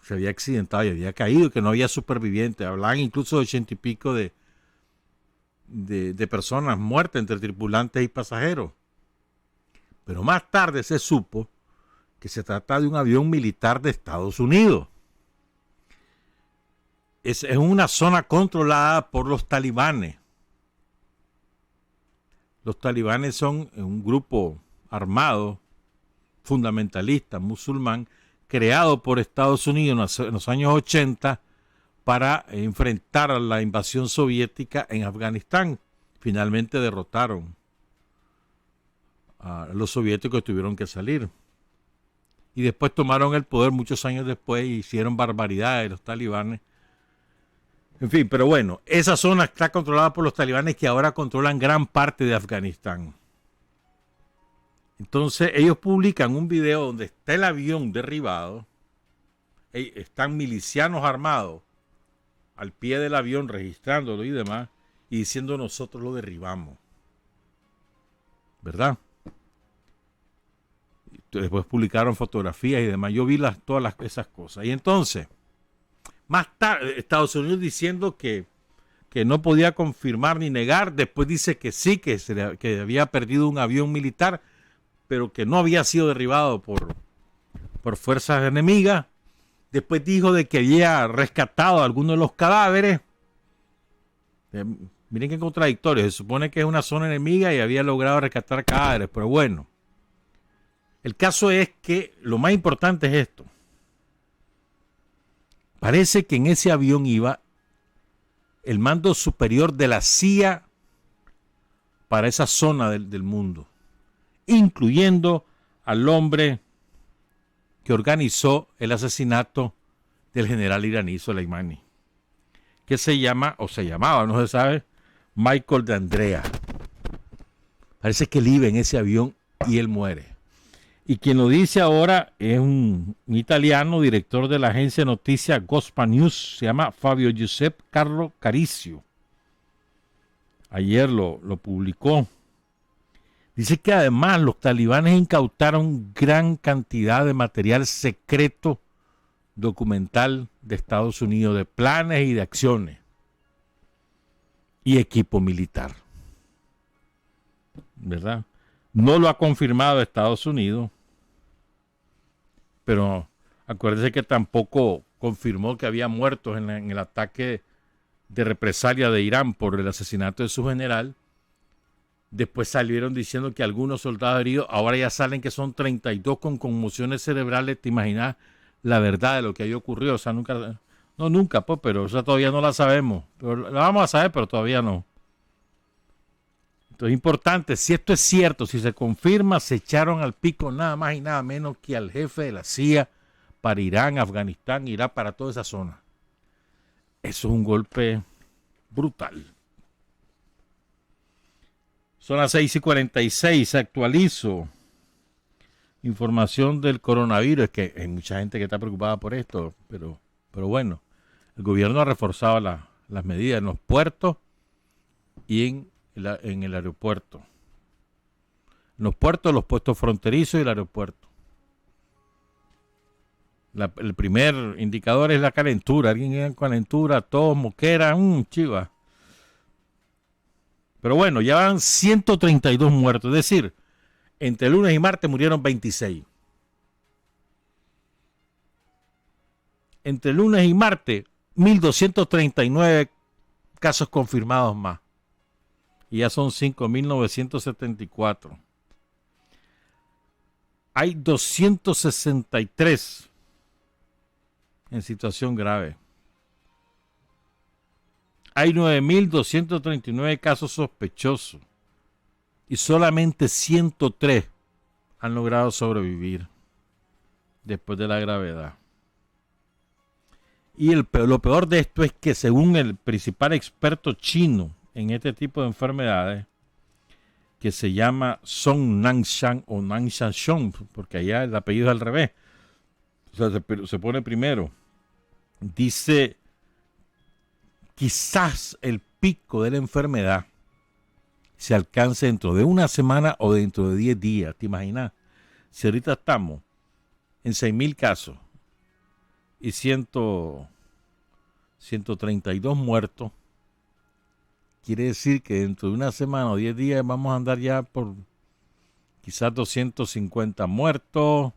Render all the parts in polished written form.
se había accidentado y había caído, que no había supervivientes. Hablaban incluso de 80 y pico de personas muertas entre tripulantes y pasajeros. Pero más tarde se supo que se trata de un avión militar de Estados Unidos. Es una zona controlada por los talibanes. Los talibanes son un grupo armado, fundamentalista, musulmán, creado por Estados Unidos en los años 80 para enfrentar a la invasión soviética en Afganistán. Finalmente derrotaron a los soviéticos, tuvieron que salir. Y después tomaron el poder muchos años después y hicieron barbaridades los talibanes. En fin, pero bueno, esa zona está controlada por los talibanes que ahora controlan gran parte de Afganistán. Entonces ellos publican un video donde está el avión derribado, están milicianos armados al pie del avión registrándolo y demás, y diciendo nosotros lo derribamos. ¿Verdad? Después publicaron fotografías y demás. Yo vi todas esas cosas. Y entonces, más tarde, Estados Unidos diciendo que no podía confirmar ni negar. Después dice que sí, que había perdido un avión militar, pero que no había sido derribado por fuerzas enemigas. Después dijo de que había rescatado algunos de los cadáveres. Miren qué contradictorio. Se supone que es una zona enemiga y había logrado rescatar cadáveres, pero bueno. El caso es que lo más importante es esto. Parece que en ese avión iba el mando superior de la CIA para esa zona del mundo, incluyendo al hombre que organizó el asesinato del general iraní Soleimani, que se llamaba, no se sabe, Michael de Andrea. Parece que él iba en ese avión y él muere. Y quien lo dice ahora es un italiano, director de la agencia de noticias Gospa News, se llama Fabio Giuseppe Carlo Caricio. Ayer lo publicó. Dice que además los talibanes incautaron gran cantidad de material secreto documental de Estados Unidos, de planes y de acciones, y equipo militar. ¿Verdad? No lo ha confirmado Estados Unidos, pero acuérdense que tampoco confirmó que había muertos en el ataque de represalia de Irán por el asesinato de su general. Después salieron diciendo que algunos soldados heridos, ahora ya salen que son 32 con conmociones cerebrales. ¿Te imaginas la verdad de lo que ahí ocurrió? O sea, nunca, pues, pero o sea, todavía no la sabemos. Pero la vamos a saber, pero todavía no. Entonces es importante, si esto es cierto, si se confirma, se echaron al pico nada más y nada menos que al jefe de la CIA para Irán, Afganistán, Irak, para toda esa zona. Eso es un golpe brutal. Son las 6:46, actualizo. Información del coronavirus, es que hay mucha gente que está preocupada por esto, pero bueno, el gobierno ha reforzado las medidas en los puertos y en el aeropuerto. En los puertos, los puestos fronterizos y el aeropuerto. El primer indicador es la calentura. Alguien llega con calentura, tos, moquera, chiva. Pero bueno, ya van 132 muertos. Es decir, entre lunes y martes murieron 26. Entre lunes y martes, 1.239 casos confirmados más. Y ya son 5.974. Hay 263 en situación grave. Hay 9.239 casos sospechosos y solamente 103 han logrado sobrevivir después de la gravedad. Y lo peor de esto es que según el principal experto chino en este tipo de enfermedades, que se llama Song Nanshan o Nanshan Shong, porque allá el apellido es al revés, o sea, se pone primero, dice, quizás el pico de la enfermedad se alcance dentro de una semana o dentro de 10 días. ¿Te imaginas? Si ahorita estamos en 6.000 casos y 132 muertos. Quiere decir que dentro de una semana o 10 días vamos a andar ya por quizás 250 muertos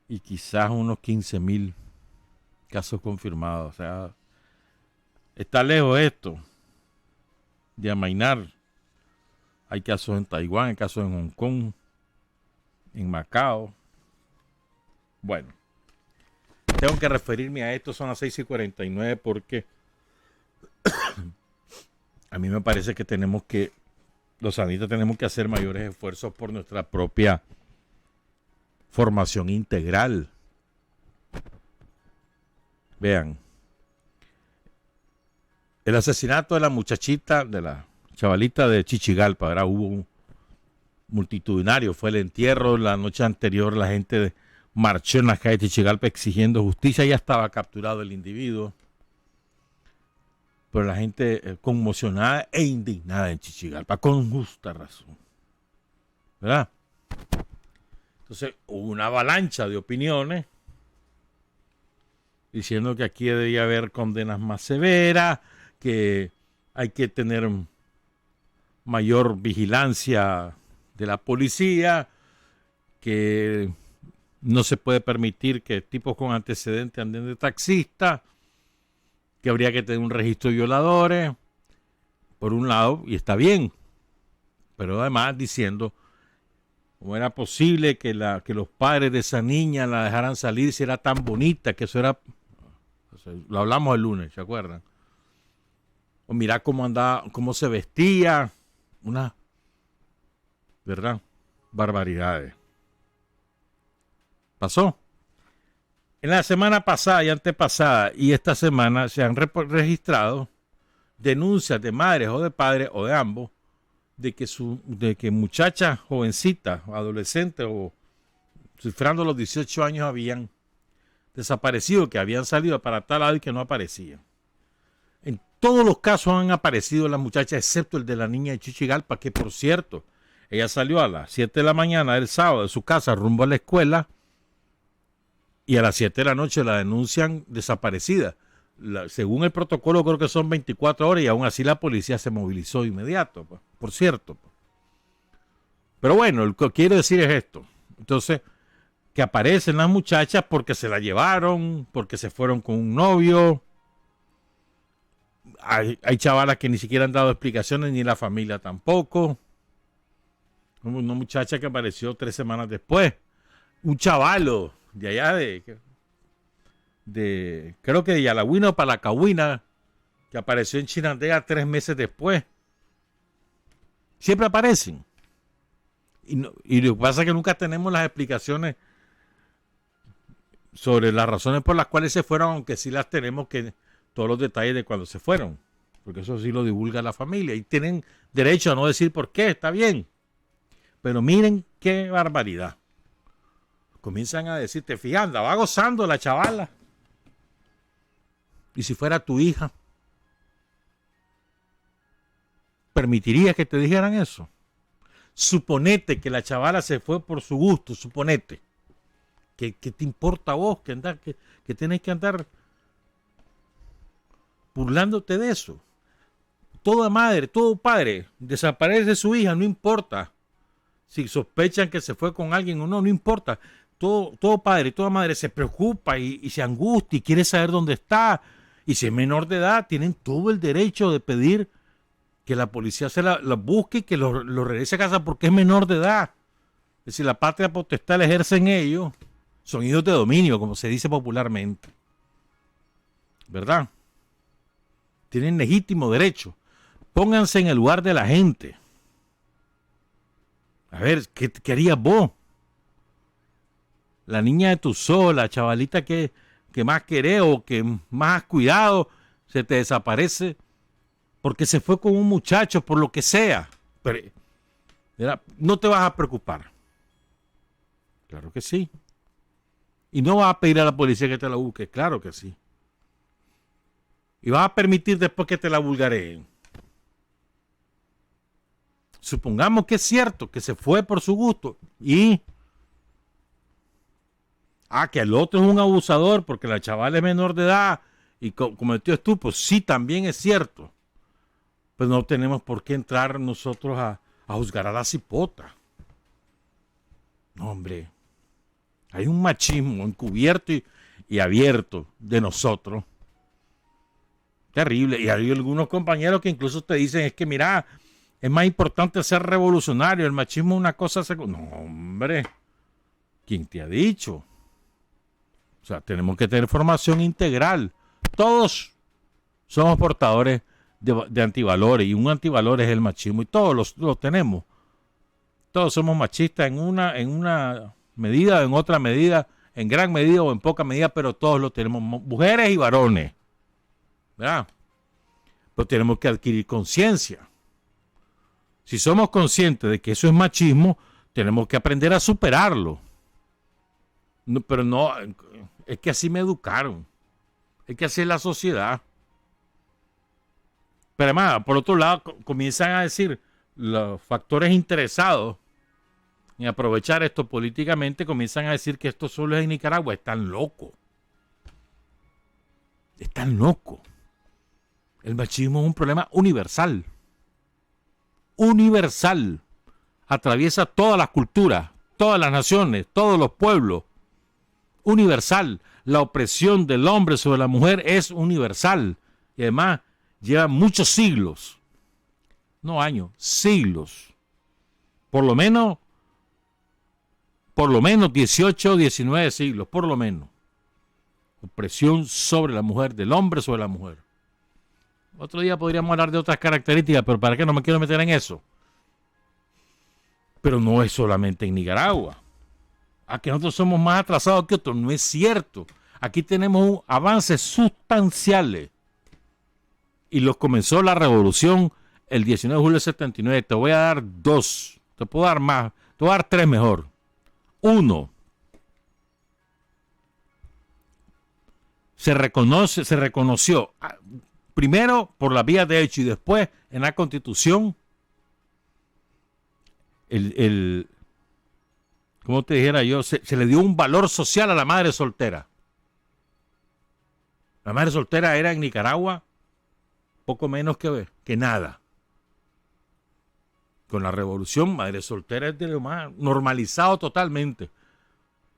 y quizás unos 15,000 casos confirmados. O sea, está lejos esto de amainar. Hay casos en Taiwán, hay casos en Hong Kong, en Macao. Bueno, tengo que referirme a esto, son las 6:49, porque a mí me parece que los sanitas tenemos que hacer mayores esfuerzos por nuestra propia formación integral. Vean, el asesinato de la muchachita, de la chavalita de Chichigalpa, ¿verdad? Hubo un multitudinario, fue el entierro. La noche anterior la gente marchó en las calles de Chichigalpa exigiendo justicia. Ya estaba capturado el individuo, pero la gente conmocionada e indignada en Chichigalpa, con justa razón, ¿verdad? Entonces hubo una avalancha de opiniones diciendo que aquí debía haber condenas más severas, que hay que tener mayor vigilancia de la policía, que no se puede permitir que tipos con antecedentes anden de taxista, que habría que tener un registro de violadores, por un lado, y está bien, pero además diciendo cómo era posible que los padres de esa niña la dejaran salir si era tan bonita, que eso era, o sea, lo hablamos el lunes, ¿se acuerdan? O mirá cómo andaba, cómo se vestía, una, ¿verdad? Barbaridades. Pasó. En la semana pasada y antepasada y esta semana se han registrado denuncias de madres o de padres o de ambos de que muchachas jovencitas, adolescentes o cifrando los 18 años habían desaparecido, que habían salido para tal lado y que no aparecían. En todos los casos han aparecido las muchachas, excepto el de la niña de Chichigalpa, que por cierto, ella salió a las 7 de la mañana del sábado de su casa rumbo a la escuela y a las 7 de la noche la denuncian desaparecida. Según el protocolo creo que son 24 horas y aún así la policía se movilizó de inmediato, pues, por cierto. Pues. Pero bueno, lo que quiero decir es esto. Entonces, que aparecen las muchachas porque se la llevaron, porque se fueron con un novio. Hay chavalas que ni siquiera han dado explicaciones, ni la familia tampoco. Una muchacha que apareció 3 semanas después. Un chavalo de allá creo que de Yalahuina o Palacahuina, que apareció en Chinandega 3 meses después. Siempre aparecen. Y lo que pasa es que nunca tenemos las explicaciones sobre las razones por las cuales se fueron, aunque sí las tenemos, que todos los detalles de cuando se fueron, porque eso sí lo divulga la familia y tienen derecho a no decir por qué, está bien. Pero miren qué barbaridad. Comienzan a decir, te fijas, andaba gozando la chavala. Y si fuera tu hija, ¿permitirías que te dijeran eso? Suponete que la chavala se fue por su gusto, suponete. ¿Qué te importa a vos que tenés que andar burlándote de eso? Toda madre, todo padre desaparece su hija, no importa. Si sospechan que se fue con alguien o no, no importa. Todo padre, toda madre se preocupa y se angustia y quiere saber dónde está. Y si es menor de edad, tienen todo el derecho de pedir que la policía se la busque y que lo regrese a casa porque es menor de edad. Es decir, la patria potestad la ejercen ellos. Son hijos de dominio, como se dice popularmente. ¿Verdad? Tienen legítimo derecho. Pónganse en el lugar de la gente. A ver, ¿qué harías vos? La niña de tu sol, la chavalita que más querés o que más has cuidado, se te desaparece porque se fue con un muchacho, por lo que sea. Pero, no te vas a preocupar. Claro que sí. Y no vas a pedir a la policía que te la busque. Claro que sí. Y vas a permitir después que te la vulgareen. Supongamos que es cierto, que se fue por su gusto. Y Que el otro es un abusador porque la chavala es menor de edad y cometió estupro. Sí, también es cierto. Pero no tenemos por qué entrar nosotros a juzgar a la cipota. No, hombre. Hay un machismo encubierto y abierto de nosotros. Terrible. Y hay algunos compañeros que incluso te dicen, es que mira, es más importante ser revolucionario. El machismo es una cosa... No, hombre. ¿Quién te ha dicho? O sea, tenemos que tener formación integral. Todos somos portadores de antivalores y un antivalor es el machismo y todos los tenemos. Todos somos machistas en una medida, en otra medida, en gran medida o en poca medida, pero todos lo tenemos, mujeres y varones, ¿verdad? Pero tenemos que adquirir conciencia. Si somos conscientes de que eso es machismo, tenemos que aprender a superarlo. No, pero no, es que así me educaron, es que así es la sociedad. Pero además, por otro lado, comienzan a decir los factores interesados en aprovechar esto políticamente, comienzan a decir que esto solo es en Nicaragua. Están locos. Están locos. El machismo es un problema universal. Universal. Atraviesa todas las culturas, todas las naciones, todos los pueblos. Universal. La opresión del hombre sobre la mujer es universal. Y además lleva muchos siglos. No años, siglos. Por lo menos 18, 19 siglos, por lo menos. Opresión sobre la mujer, del hombre sobre la mujer. Otro día podríamos hablar de otras características, pero ¿para qué? No me quiero meter en eso. Pero no es solamente en Nicaragua. Que nosotros somos más atrasados que otros, no es cierto. Aquí tenemos avances sustanciales. Y los comenzó la revolución el 19 de julio del 79. Te voy a dar 2. Te puedo dar más. Te voy a dar 3 mejor. 1. Se reconoció primero por la vía de hecho y después en la Constitución como te dijera yo, se le dio un valor social a la madre soltera. La madre soltera era en Nicaragua poco menos que nada. Con la revolución, madre soltera es de lo más normalizado totalmente.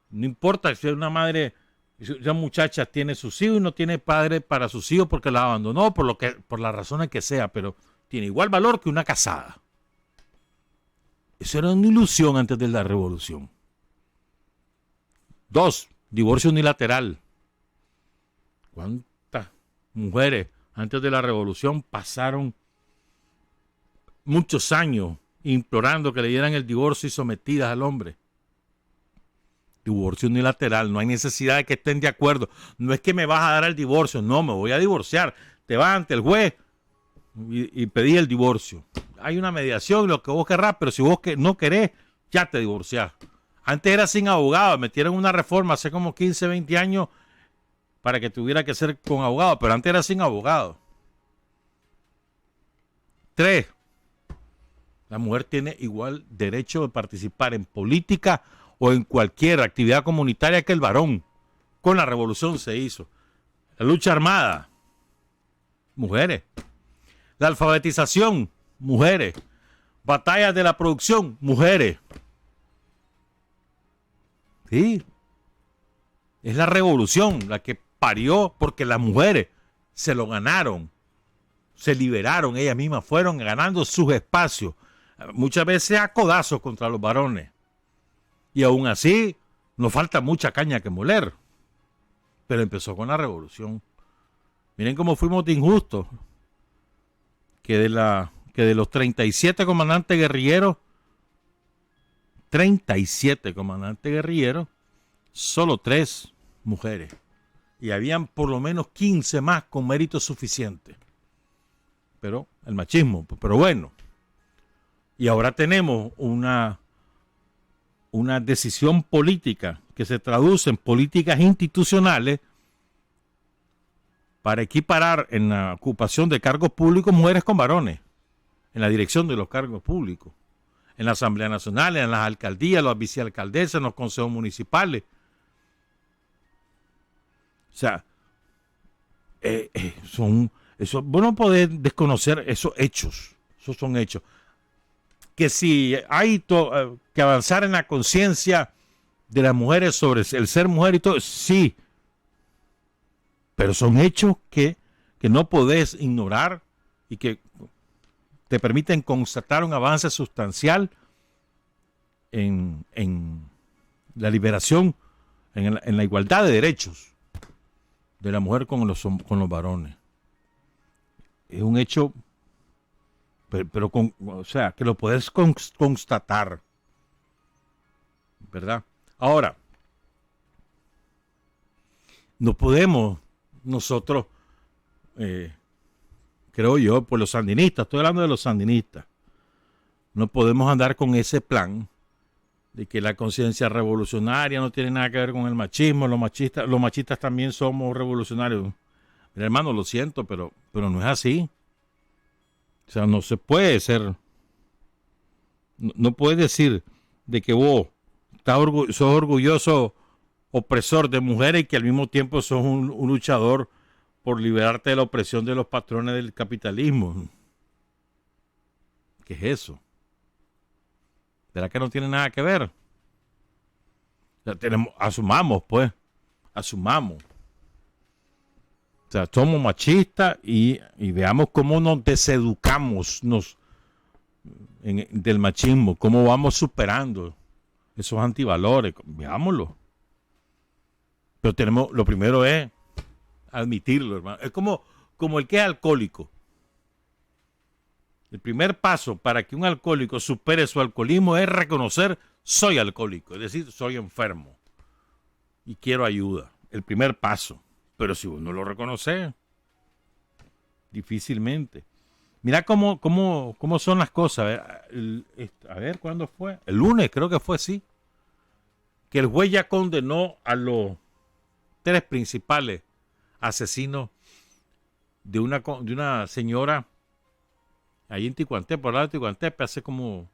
No importa si es una madre, si una muchacha tiene sus hijos y no tiene padre para sus hijos porque la abandonó, por las razones que sea, pero tiene igual valor que una casada. Eso era una ilusión antes de la revolución. 2, divorcio unilateral. ¿Cuántas mujeres antes de la revolución pasaron muchos años implorando que le dieran el divorcio y sometidas al hombre? Divorcio unilateral, no hay necesidad de que estén de acuerdo. No es que me vas a dar el divorcio, no, me voy a divorciar. Te vas ante el juez y pedí el divorcio. Hay una mediación, lo que vos querrás, pero si vos no querés, ya te divorciás. Antes era sin abogado, metieron una reforma hace como 15, 20 años para que tuviera que ser con abogado, pero antes era sin abogado. 3. La mujer tiene igual derecho de participar en política o en cualquier actividad comunitaria que el varón. Con la revolución se hizo. La lucha armada, mujeres. La alfabetización, mujeres. Batallas de la producción, mujeres. Sí. Es la revolución la que parió porque las mujeres se lo ganaron. Se liberaron, ellas mismas fueron ganando sus espacios. Muchas veces a codazos contra los varones. Y aún así, nos falta mucha caña que moler. Pero empezó con la revolución. Miren cómo fuimos de injustos. Que de los 37 comandantes guerrilleros, 37 comandantes guerrilleros, solo 3 mujeres. Y habían por lo menos 15 más con mérito suficiente. Pero el machismo, pero bueno. Y ahora tenemos una decisión política que se traduce en políticas institucionales para equiparar en la ocupación de cargos públicos mujeres con varones, en la dirección de los cargos públicos, en la Asamblea Nacional, en las alcaldías, las vicealcaldesas, en los consejos municipales. O sea, vos no podés desconocer esos hechos. Esos son hechos. Que si hay que avanzar en la conciencia de las mujeres sobre el ser mujer y todo, sí. Pero son hechos que no podés ignorar y que te permiten constatar un avance sustancial en la liberación, en la igualdad de derechos de la mujer con los varones. Es un hecho, pero o sea, que lo puedes constatar, ¿verdad? Ahora, no podemos nosotros, creo yo, por los sandinistas, estoy hablando de los sandinistas, no podemos andar con ese plan de que la conciencia revolucionaria no tiene nada que ver con el machismo, los machistas también somos revolucionarios. Mira, hermano, lo siento, pero no es así. O sea, no se puede ser, no puedes decir de que vos sos orgulloso opresor de mujeres y que al mismo tiempo sos un luchador por liberarte de la opresión de los patrones del capitalismo. ¿Qué es eso? ¿Verdad que no tiene nada que ver? O sea, asumamos. O sea, somos machistas y veamos cómo nos deseducamos del machismo, cómo vamos superando esos antivalores. Veámoslo. Pero lo primero es admitirlo, hermano. Es como el que es alcohólico. El primer paso para que un alcohólico supere su alcoholismo es reconocer: soy alcohólico, es decir, soy enfermo y quiero ayuda. El primer paso. Pero si uno lo reconoce, difícilmente. Mira cómo son las cosas. A ver, ¿cuándo fue? El lunes, creo que fue así. Que el juez ya condenó a los 3 principales asesinos de una señora ahí en Ticuantep, por el lado de Ticuantep, hace como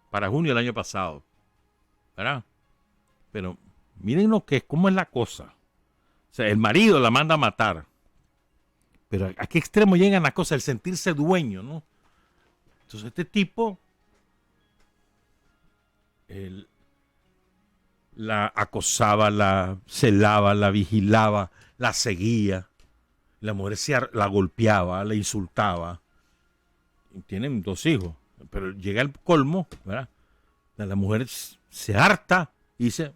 para junio del año pasado, ¿verdad? Pero miren cómo es la cosa. O sea, el marido la manda a matar. Pero ¿a qué extremo llegan las cosas? El sentirse dueño, ¿no? Entonces este tipo la acosaba, la celaba, la vigilaba, la seguía. La mujer la golpeaba, la insultaba. Tienen 2 hijos. Pero llega el colmo, ¿verdad? La mujer se harta y dice: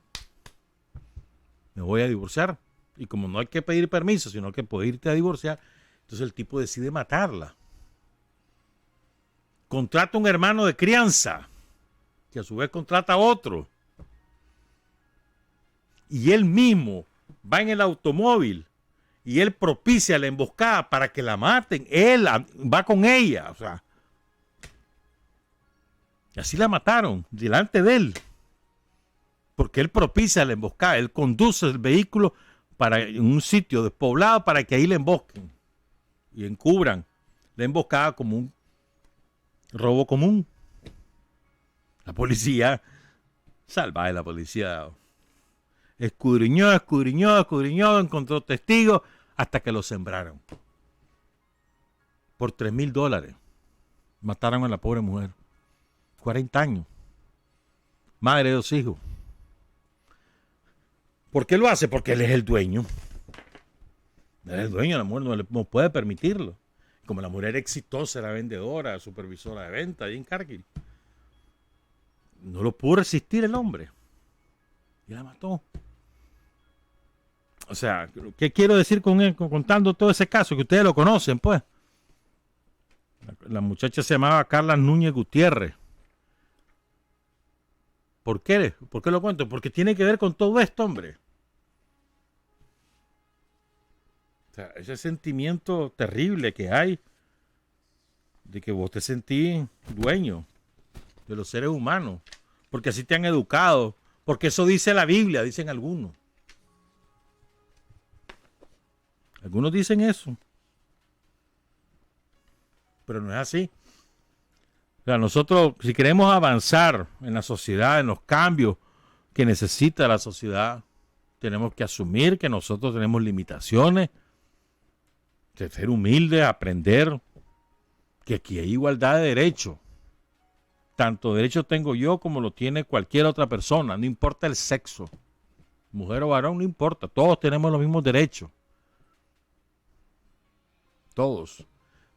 me voy a divorciar. Y como no hay que pedir permiso, sino que puedes irte a divorciar, entonces el tipo decide matarla. Contrata un hermano de crianza, que a su vez contrata a otro. Y él mismo va en el automóvil y él propicia la emboscada para que la maten. Él va con ella. O sea, y así la mataron, delante de él. Porque él propicia la emboscada. Él conduce el vehículo en un sitio despoblado para que ahí le embosquen y encubran la emboscada como un robo común. La policía, salvaje la policía, escudriñó, encontró testigos hasta que lo sembraron. Por $3,000 mataron a la pobre mujer. 40 años. Madre de 2 hijos. ¿Por qué lo hace? Porque él es el dueño. Él es el dueño, la mujer no puede permitirlo. Como la mujer era exitosa, era vendedora, supervisora de venta ahí en Cargill. No lo pudo resistir el hombre. Y la mató. O sea, ¿qué quiero decir contando todo ese caso? Que ustedes lo conocen, pues. La muchacha se llamaba Carla Núñez Gutiérrez. ¿Por qué? ¿Por qué lo cuento? Porque tiene que ver con todo esto, hombre. O sea, ese sentimiento terrible que hay de que vos te sentís dueño de los seres humanos, porque así te han educado, porque eso dice la Biblia, dicen algunos. Algunos dicen eso, pero no es así. O sea, nosotros, si queremos avanzar en la sociedad, en los cambios que necesita la sociedad, tenemos que asumir que nosotros tenemos limitaciones, de ser humildes, aprender que aquí hay igualdad de derechos. Tanto derecho tengo yo como lo tiene cualquier otra persona, no importa el sexo, mujer o varón, no importa, todos tenemos los mismos derechos. Todos.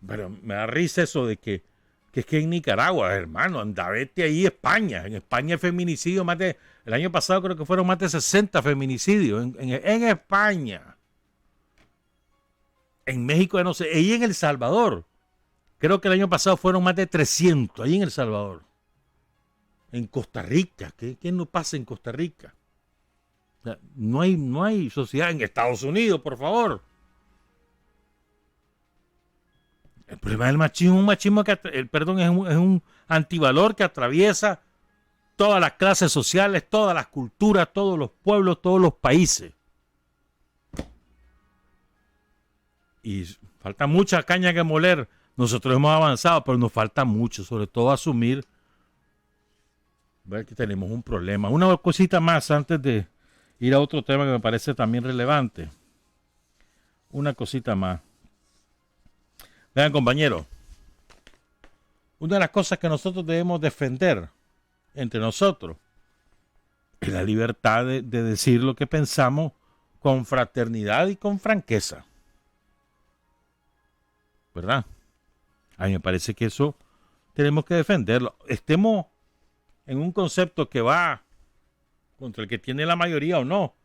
Pero me da risa eso de que es que en Nicaragua, hermano, anda, vete ahí España. En España hay feminicidio, el año pasado creo que fueron más de 60 feminicidios en España. En México, no sé, y en El Salvador. Creo que el año pasado fueron más de 300, ahí en El Salvador. En Costa Rica, ¿qué no pasa en Costa Rica? O sea, no hay sociedad en Estados Unidos, por favor. El problema del machismo es un machismo que, es un antivalor que atraviesa todas las clases sociales, todas las culturas, todos los pueblos, todos los países. Y falta mucha caña que moler. Nosotros hemos avanzado, pero nos falta mucho, sobre todo asumir ver que tenemos un problema. Una cosita más antes de ir a otro tema que me parece también relevante. Una cosita más. Vean, compañeros, una de las cosas que nosotros debemos defender entre nosotros es la libertad de decir lo que pensamos con fraternidad y con franqueza. ¿Verdad? A mí me parece que eso tenemos que defenderlo. Estemos en un concepto que va contra el que tiene la mayoría o no.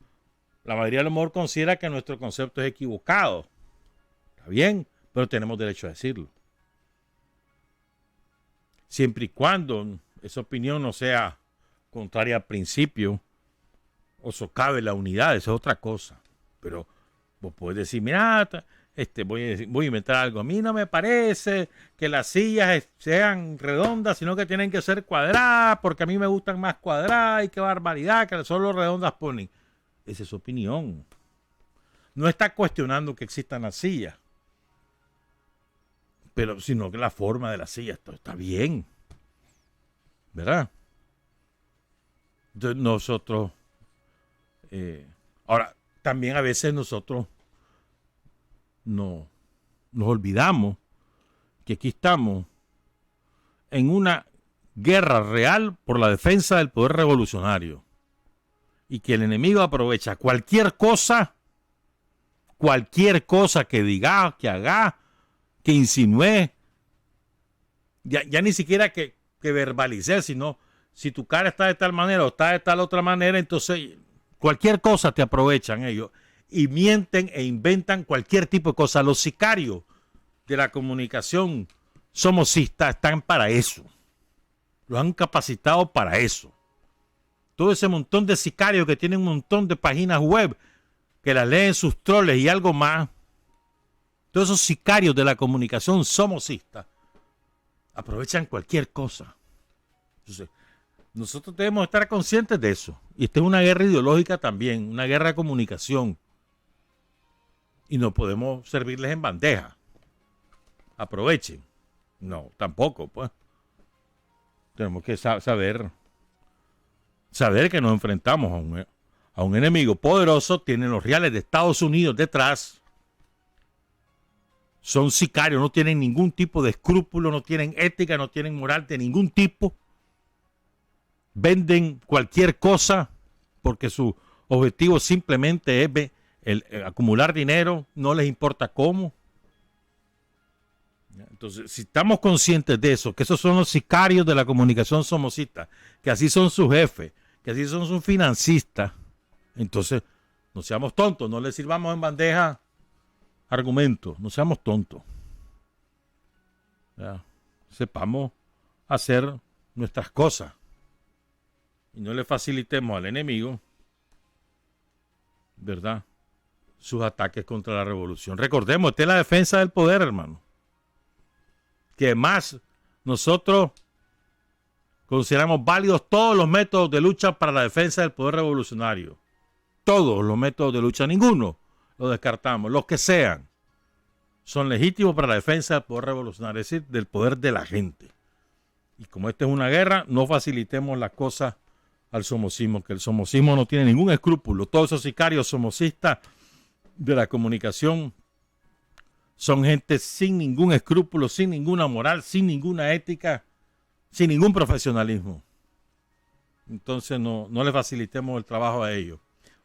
La mayoría a lo mejor considera que nuestro concepto es equivocado. Está bien, pero tenemos derecho a decirlo. Siempre y cuando esa opinión no sea contraria al principio o socave la unidad, esa es otra cosa. Pero vos podés decir, mira, voy a inventar algo. A mí no me parece que las sillas sean redondas, sino que tienen que ser cuadradas, porque a mí me gustan más cuadradas y qué barbaridad, que solo redondas ponen. Esa es su opinión. No está cuestionando que existan las sillas, pero sino que la forma de la silla está bien, ¿verdad? Entonces nosotros, ahora, también a veces nosotros nos olvidamos que aquí estamos en una guerra real por la defensa del poder revolucionario y que el enemigo aprovecha cualquier cosa que diga, que haga, que insinúe, ya ni siquiera que verbalice, sino si tu cara está de tal manera o está de tal otra manera, entonces cualquier cosa te aprovechan ellos y mienten e inventan cualquier tipo de cosa. Los sicarios de la comunicación somocistas están para eso. Los han capacitado para eso. Todo ese montón de sicarios que tienen un montón de páginas web que las leen sus troles y algo más. Todos esos sicarios de la comunicación somocistas aprovechan cualquier cosa. Entonces, nosotros debemos estar conscientes de eso. Y esta es una guerra ideológica también, una guerra de comunicación. Y no podemos servirles en bandeja. Aprovechen. No, tampoco, pues. Tenemos que saber que nos enfrentamos a un enemigo poderoso. Tienen los reales de Estados Unidos detrás. Son sicarios, no tienen ningún tipo de escrúpulo, no tienen ética, no tienen moral de ningún tipo. Venden cualquier cosa porque su objetivo simplemente es acumular dinero, no les importa cómo. Entonces, si estamos conscientes de eso, que esos son los sicarios de la comunicación somocista, que así son sus jefes, que así son sus financistas, entonces no seamos tontos, no les sirvamos en bandeja argumentos, no seamos tontos. Ya, sepamos hacer nuestras cosas y no le facilitemos al enemigo, ¿verdad?, sus ataques contra la revolución. Recordemos, esta es la defensa del poder, hermano. Que más nosotros consideramos válidos todos los métodos de lucha para la defensa del poder revolucionario. Todos los métodos de lucha, ninguno lo descartamos. Los que sean son legítimos para la defensa del poder revolucionario, es decir, del poder de la gente. Y como esta es una guerra, no facilitemos las cosas al somocismo, que el somocismo no tiene ningún escrúpulo. Todos esos sicarios somocistas de la comunicación son gente sin ningún escrúpulo, sin ninguna moral, sin ninguna ética, sin ningún profesionalismo. Entonces no le facilitemos el trabajo a ellos.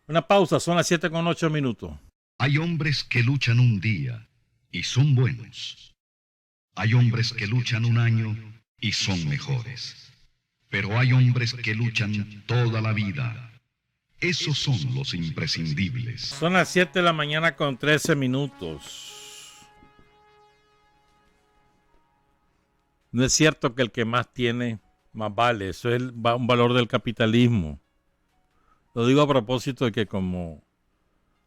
Una pausa, son las 7:08. Hay hombres que luchan un día y son buenos. Hay hombres que luchan un año y son mejores. Pero hay hombres que luchan toda la vida. Esos son los imprescindibles. Son las 7:13. No es cierto que el que más tiene, más vale. Eso es un valor del capitalismo. Lo digo a propósito de que como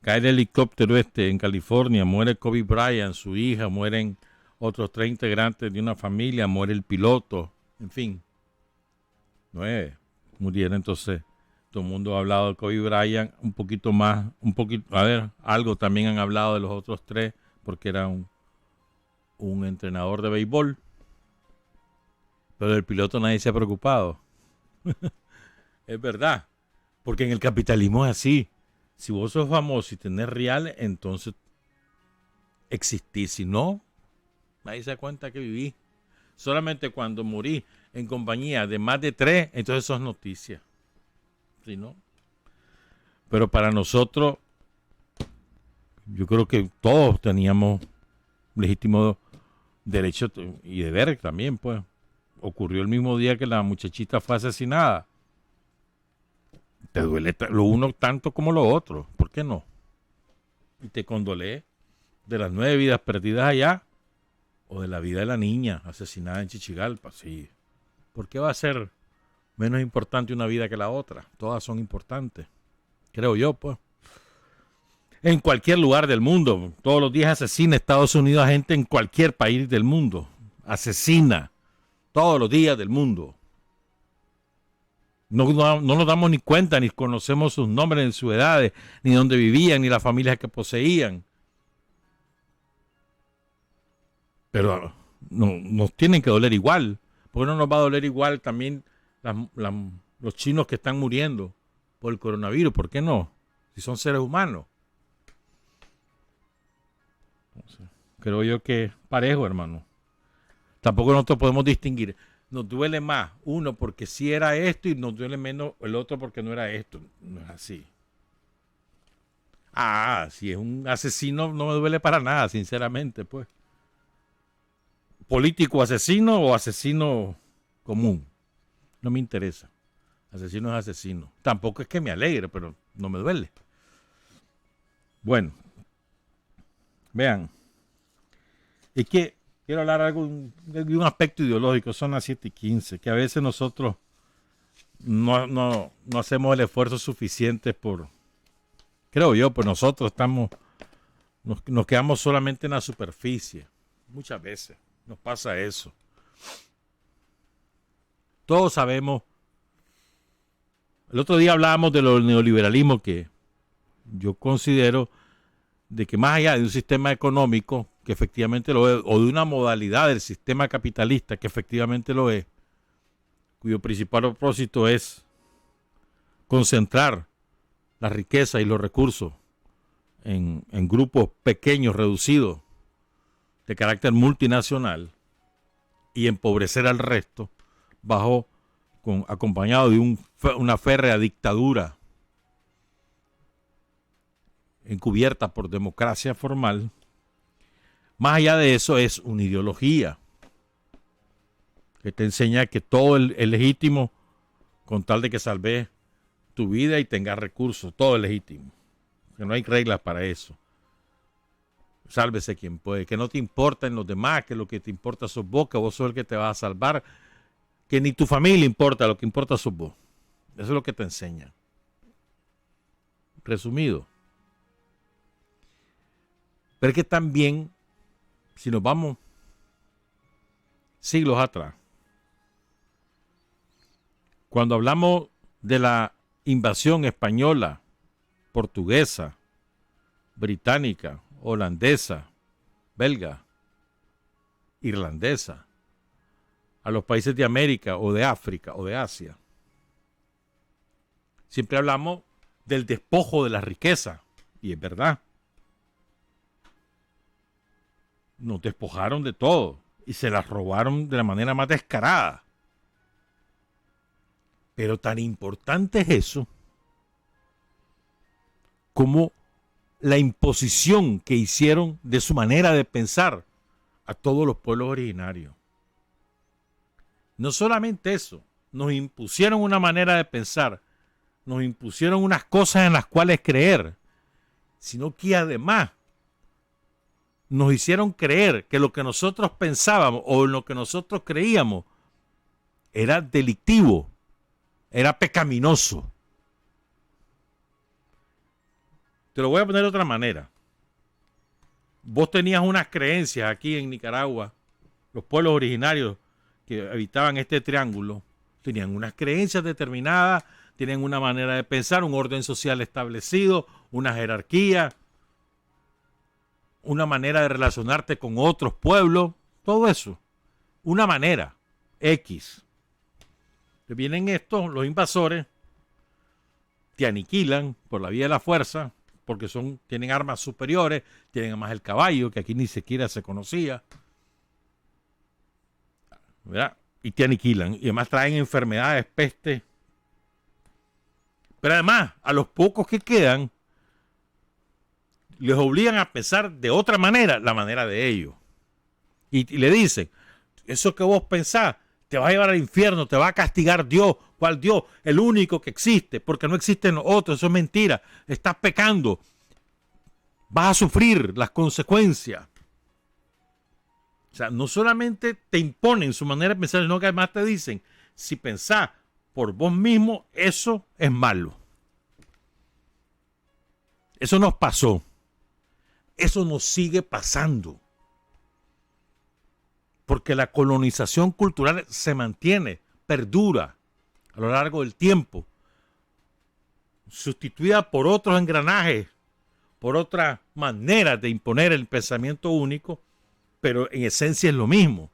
cae el helicóptero en California, muere Kobe Bryant, su hija, mueren otros 3 integrantes de una familia, muere el piloto, en fin. 9 murieron, entonces todo el mundo ha hablado de Kobe Bryant un poquito más, algo también han hablado de los otros 3, porque era un entrenador de béisbol. Pero del piloto nadie se ha preocupado. Es verdad. Porque en el capitalismo es así. Si vos sos famoso y tenés reales, entonces existís. Si no, nadie se da cuenta que vivís. Solamente cuando morís en compañía de más de 3, entonces sos noticia. Si no. Pero para nosotros, yo creo que todos teníamos legítimo derecho y deber también, pues. Ocurrió el mismo día que la muchachita fue asesinada. Te duele lo uno tanto como lo otro. ¿Por qué no? Y te condolé de las 9 vidas perdidas allá o de la vida de la niña asesinada en Chichigalpa. Sí. ¿Por qué va a ser menos importante una vida que la otra? Todas son importantes. Creo yo, pues. En cualquier lugar del mundo. Todos los días asesina Estados Unidos a gente en cualquier país del mundo. Asesina. Todos los días del mundo. No nos damos ni cuenta, ni conocemos sus nombres, ni sus edades, ni dónde vivían, ni las familias que poseían. Pero nos tienen que doler igual. ¿Por qué no nos va a doler igual también los chinos que están muriendo por el coronavirus? ¿Por qué no? Si son seres humanos. Entonces, creo yo que parejo, hermano. Tampoco nosotros podemos distinguir. Nos duele más uno porque sí era esto y nos duele menos el otro porque no era esto. No es así. Si es un asesino no me duele para nada, sinceramente, pues. Político asesino o asesino común. No me interesa. Asesino es asesino. Tampoco es que me alegre, pero no me duele. Bueno. Vean. Es que quiero hablar de un aspecto ideológico, son las 7:15, que a veces nosotros no hacemos el esfuerzo suficiente creo yo, pues nosotros nos quedamos solamente en la superficie. Muchas veces nos pasa eso. Todos sabemos. El otro día hablábamos de lo del neoliberalismo, que yo considero de que más allá de un sistema económico, que efectivamente lo es, o de una modalidad del sistema capitalista, que efectivamente lo es, cuyo principal propósito es concentrar la riqueza y los recursos en grupos pequeños, reducidos, de carácter multinacional, y empobrecer al resto, acompañado de una férrea dictadura encubierta por democracia formal. Más allá de eso es una ideología que te enseña que todo es legítimo con tal de que salves tu vida y tengas recursos. Todo es legítimo. Que no hay reglas para eso. Sálvese quien puede. Que no te importen los demás, que lo que te importa sos vos, que vos sos el que te vas a salvar. Que ni tu familia importa, lo que importa sos vos. Eso es lo que te enseña. Resumido. Pero es que también, si nos vamos siglos atrás, cuando hablamos de la invasión española, portuguesa, británica, holandesa, belga, irlandesa, a los países de América o de África o de Asia, Siempre hablamos del despojo de la riqueza, y es verdad. Nos despojaron de todo y se las robaron de la manera más descarada. Pero tan importante es eso como la imposición que hicieron de su manera de pensar a todos los pueblos originarios. No solamente eso, nos impusieron una manera de pensar, nos impusieron unas cosas en las cuales creer, sino que además nos hicieron creer que lo que nosotros pensábamos o en lo que nosotros creíamos era delictivo, era pecaminoso. Te lo voy a poner de otra manera. Vos tenías unas creencias aquí en Nicaragua, los pueblos originarios que habitaban este triángulo, tenían unas creencias determinadas, tienen una manera de pensar, un orden social establecido, una jerarquía, una manera de relacionarte con otros pueblos, todo eso, una manera X. Vienen estos, los invasores, te aniquilan por la vía de la fuerza, porque tienen armas superiores, tienen además el caballo, que aquí ni siquiera se conocía, ¿verdad? Y te aniquilan, y además traen enfermedades, peste. Pero además, a los pocos que quedan, les obligan a pensar de otra manera, la manera de ellos. Y le dicen, eso que vos pensás, te va a llevar al infierno, te va a castigar Dios. ¿Cuál Dios? El único que existe, porque no existen otros, eso es mentira. Estás pecando. Vas a sufrir las consecuencias. O sea, no solamente te imponen su manera de pensar, sino que además te dicen, si pensás por vos mismo, eso es malo. Eso nos pasó. Eso nos sigue pasando. Porque la colonización cultural se mantiene, perdura a lo largo del tiempo, sustituida por otros engranajes, por otras maneras de imponer el pensamiento único, pero en esencia es lo mismo.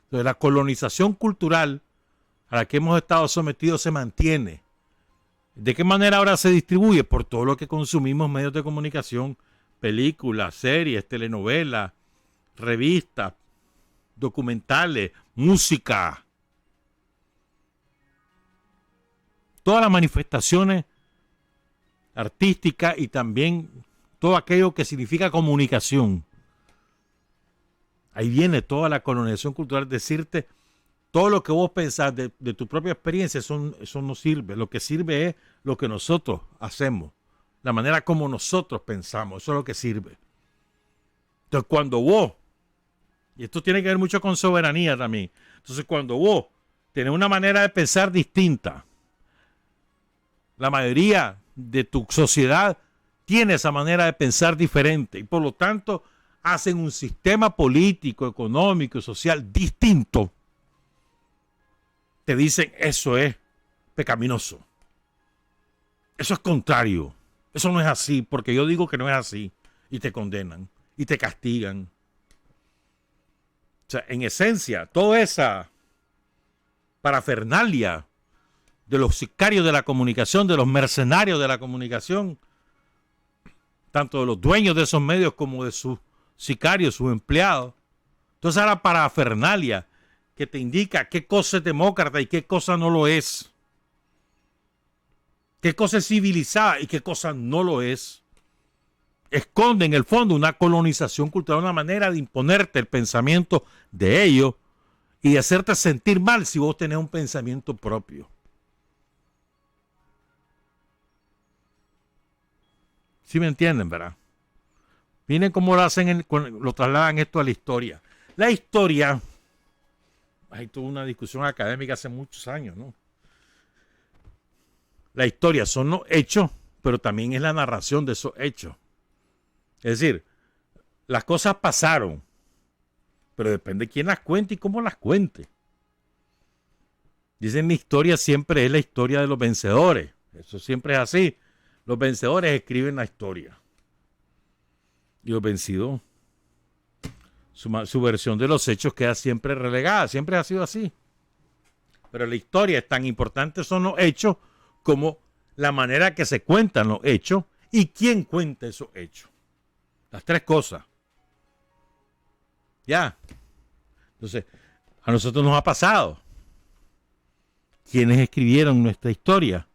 Entonces, la colonización cultural a la que hemos estado sometidos se mantiene. ¿De qué manera ahora se distribuye? Por todo lo que consumimos medios de comunicación, películas, series, telenovelas, revistas, documentales, música. Todas las manifestaciones artísticas y también todo aquello que significa comunicación. Ahí viene toda la colonización cultural, decirte todo lo que vos pensás de tu propia experiencia, eso no sirve. Lo que sirve es lo que nosotros hacemos, la manera como nosotros pensamos, eso es lo que sirve. Entonces cuando vos, y esto tiene que ver mucho con soberanía también, entonces cuando vos tenés una manera de pensar distinta, la mayoría de tu sociedad tiene esa manera de pensar diferente y por lo tanto hacen un sistema político, económico y social distinto. Te dicen eso es pecaminoso. Eso es contrario. Eso no es así porque yo digo que no es así y te condenan y te castigan. O sea, en esencia, toda esa parafernalia de los sicarios de la comunicación, de los mercenarios de la comunicación, tanto de los dueños de esos medios como de sus sicarios, sus empleados. Entonces, la parafernalia que te indica qué cosa es demócrata y qué cosa no lo es. Qué cosa es civilizada y qué cosa no lo es. Esconde en el fondo una colonización cultural, una manera de imponerte el pensamiento de ellos y de hacerte sentir mal si vos tenés un pensamiento propio. ¿Sí me entienden, verdad? Miren cómo lo hacen, lo trasladan esto a la historia. La historia, hay toda una discusión académica hace muchos años, ¿no? La historia son los hechos, pero también es la narración de esos hechos. Es decir, las cosas pasaron, pero depende de quién las cuente y cómo las cuente. Dicen la historia siempre es la historia de los vencedores. Eso siempre es así. Los vencedores escriben la historia. Y los vencidos, su versión de los hechos queda siempre relegada. Siempre ha sido así. pero la historia es tan importante, son los hechos como la manera que se cuentan los hechos y quién cuenta esos hechos. Las tres cosas. Ya. Entonces, a nosotros nos ha pasado. ¿Quiénes escribieron nuestra historia?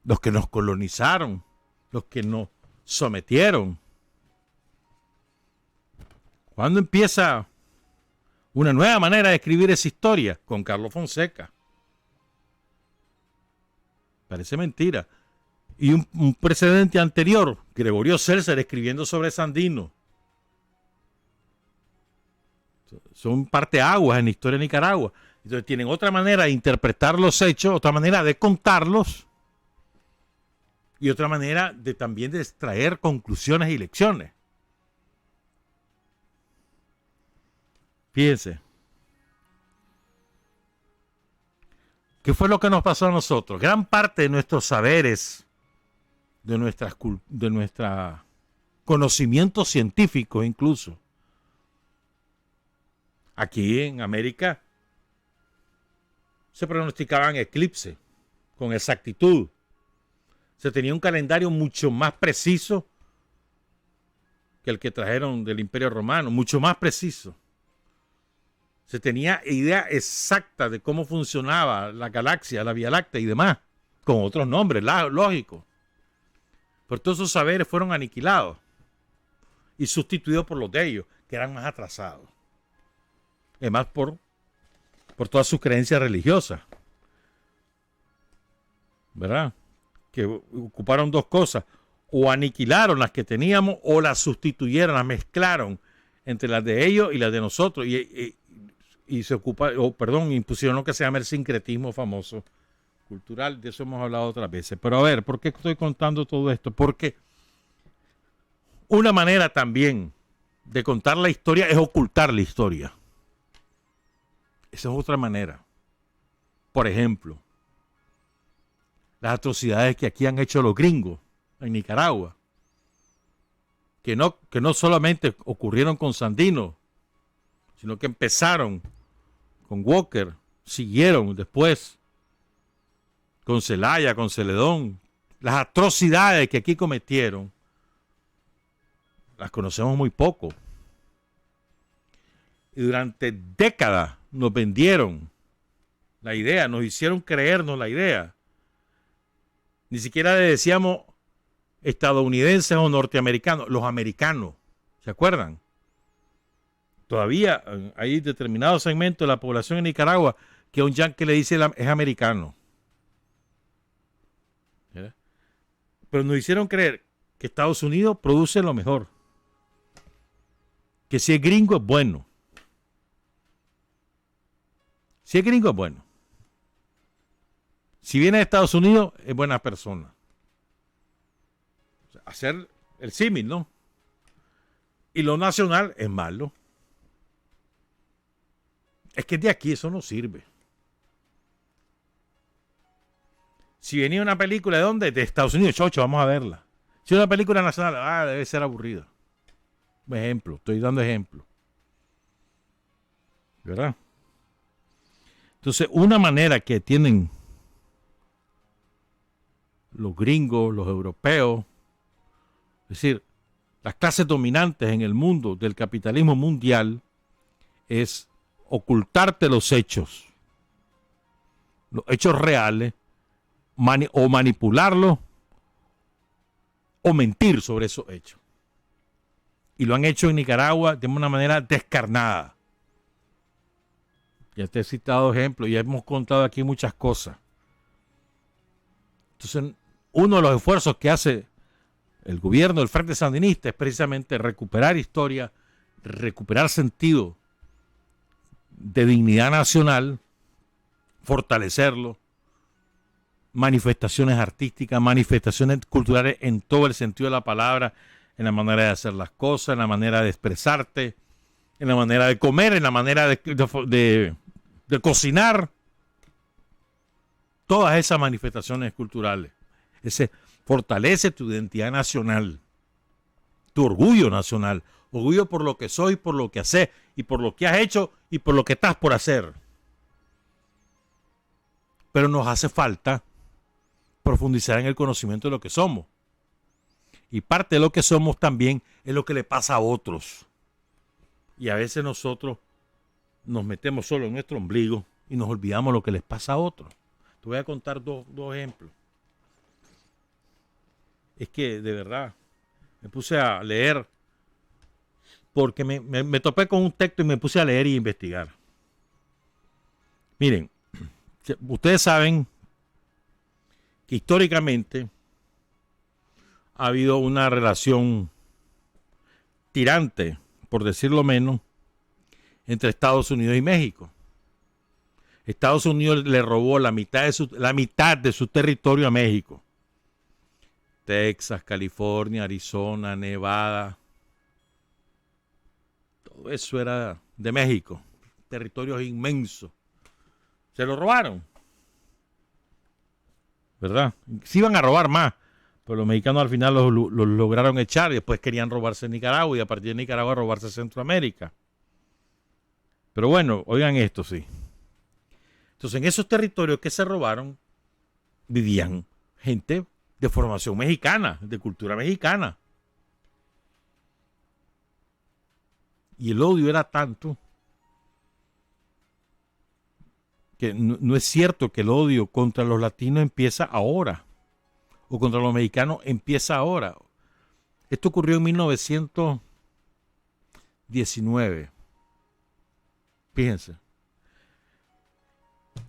Los que nos colonizaron, los que nos sometieron. ¿Cuándo empieza una nueva manera de escribir esa historia? Con Carlos Fonseca. Parece mentira. Y un precedente anterior, Gregorio Seltzer escribiendo sobre Sandino. Son parteaguas en la historia de Nicaragua. Entonces tienen otra manera de interpretar los hechos, otra manera de contarlos y otra manera de también de extraer conclusiones y lecciones. Fíjense. ¿Qué fue lo que nos pasó a nosotros? Gran parte de nuestros saberes, de nuestra conocimiento científico incluso, aquí en América se pronosticaban eclipses con exactitud. Se tenía un calendario mucho más preciso que el que trajeron del Imperio Romano, mucho más preciso. Se tenía idea exacta de cómo funcionaba la galaxia, la Vía Láctea y demás, con otros nombres, lógico. Pero todos esos saberes fueron aniquilados y sustituidos por los de ellos, que eran más atrasados. Además, por todas sus creencias religiosas. ¿Verdad? Que ocuparon dos cosas. O aniquilaron las que teníamos o las sustituyeron, las mezclaron entre las de ellos y las de nosotros. Y se impusieron lo que se llama el sincretismo famoso cultural. De eso hemos hablado otras veces. Pero a ver, ¿por qué estoy contando todo esto? Porque una manera también de contar la historia es ocultar la historia. Esa es otra manera. Por ejemplo, las atrocidades que aquí han hecho los gringos en Nicaragua, que no solamente ocurrieron con Sandino, sino que empezaron con Walker, siguieron después con Zelaya, con Celedón. Las atrocidades que aquí cometieron las conocemos muy poco. Y durante décadas nos vendieron la idea, nos hicieron creernos la idea. Ni siquiera le decíamos estadounidenses o norteamericanos, los americanos. ¿Se acuerdan? Todavía hay determinados segmentos de la población en Nicaragua que a un yanqui le dice es americano. ¿verdad? Pero nos hicieron creer que Estados Unidos produce lo mejor. Que si es gringo es bueno. Si es gringo es bueno. Si viene de Estados Unidos es buena persona. O sea, hacer el símil, ¿no? Y lo nacional es malo. Es que de aquí eso no sirve. Si venía una película ¿de dónde? De Estados Unidos, chocho, vamos a verla. Si es una película nacional, debe ser aburrida. Un ejemplo, estoy dando ejemplo. ¿Verdad? Entonces, una manera que tienen los gringos, los europeos, es decir, las clases dominantes en el mundo del capitalismo mundial, es ocultarte los hechos reales, o manipularlos, o mentir sobre esos hechos. Y lo han hecho en Nicaragua de una manera descarnada. Ya te he citado ejemplos, ya hemos contado aquí muchas cosas. Entonces, uno de los esfuerzos que hace el gobierno del Frente Sandinista es precisamente recuperar historia, recuperar sentido de dignidad nacional, fortalecerlo, manifestaciones artísticas, manifestaciones culturales en todo el sentido de la palabra, en la manera de hacer las cosas, en la manera de expresarte, en la manera de comer, en la manera de cocinar. Todas esas manifestaciones culturales. Ese fortalece tu identidad nacional, tu orgullo nacional, orgullo por lo que soy, por lo que haces, y por lo que has hecho, y por lo que estás por hacer. pero nos hace falta profundizar en el conocimiento de lo que somos. Y parte de lo que somos también es lo que le pasa a otros. Y a veces nosotros nos metemos solo en nuestro ombligo y nos olvidamos lo que les pasa a otros. Te voy a contar dos ejemplos. Es que de verdad me puse a leer porque me topé con un texto y me puse a leer y investigar. Miren, ustedes saben que históricamente ha habido una relación tirante, por decirlo menos, entre Estados Unidos y México. Estados Unidos le robó la mitad de su territorio a México. Texas, California, Arizona, Nevada. Todo eso era de México. Territorios inmensos. Se lo robaron. ¿Verdad? Sí iban a robar más, pero los mexicanos al final los lograron echar y después querían robarse Nicaragua y a partir de Nicaragua robarse Centroamérica. Pero bueno, oigan esto, sí. Entonces, en esos territorios que se robaron, vivían gente de formación mexicana, de cultura mexicana. Y el odio era tanto que no es cierto que el odio contra los latinos empieza ahora, o contra los mexicanos empieza ahora. Esto ocurrió en 1919. Fíjense.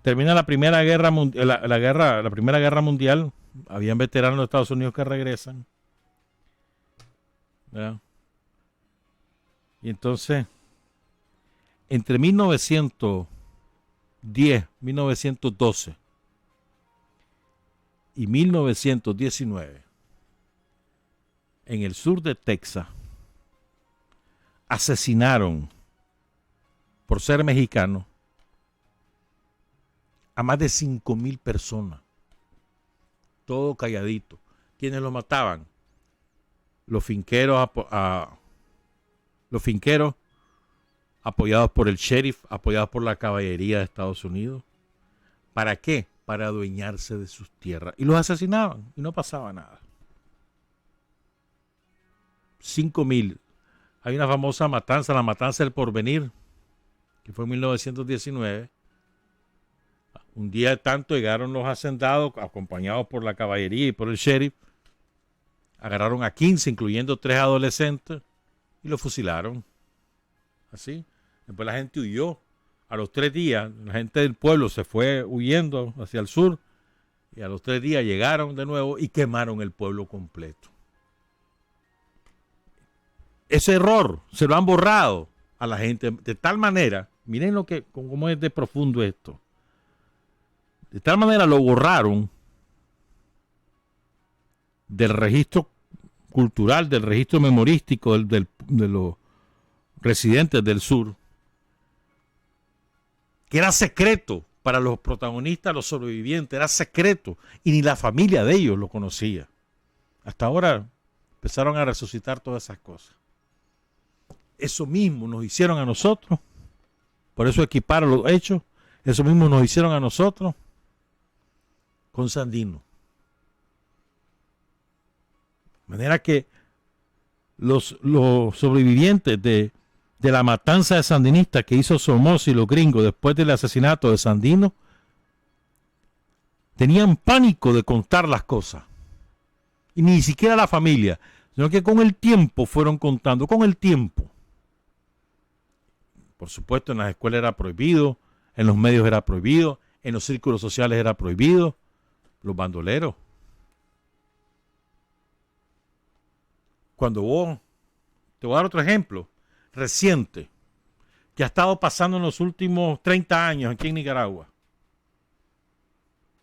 Termina la Primera Guerra Mundial, la Primera Guerra Mundial. Habían veteranos de Estados Unidos que regresan. ¿Verdad? Y entonces, entre 1910, 1912 y 1919, en el sur de Texas, asesinaron, por ser mexicanos, a más de 5,000 personas. Todo calladito. ¿Quiénes lo mataban? Los finqueros, los finqueros apoyados por el sheriff, apoyados por la caballería de Estados Unidos. ¿Para qué? Para adueñarse de sus tierras. Y los asesinaban y no pasaba nada. 5,000. Hay una famosa matanza, la matanza del Porvenir, que fue en 1919. Un día tanto llegaron los hacendados, acompañados por la caballería y por el sheriff. Agarraron a 15, incluyendo 3 adolescentes, y los fusilaron. Así. Después la gente huyó. A los 3 días, la gente del pueblo se fue huyendo hacia el sur. Y a los 3 días llegaron de nuevo y quemaron el pueblo completo. Ese error se lo han borrado a la gente de tal manera. Miren cómo es de profundo esto. De tal manera lo borraron del registro cultural, del registro memorístico de los residentes del sur, que era secreto para los protagonistas, los sobrevivientes, era secreto y ni la familia de ellos lo conocía. Hasta ahora empezaron a resucitar todas esas cosas. Eso mismo nos hicieron a nosotros, por eso equiparon los hechos, eso mismo nos hicieron a nosotros con Sandino. De manera que los sobrevivientes de la matanza de sandinistas que hizo Somoza y los gringos después del asesinato de Sandino tenían pánico de contar las cosas. Y ni siquiera la familia, sino que con el tiempo fueron contando, con el tiempo. Por supuesto, en las escuelas era prohibido, en los medios era prohibido, en los círculos sociales era prohibido. Los bandoleros. Te voy a dar otro ejemplo reciente que ha estado pasando en los últimos 30 años aquí en Nicaragua.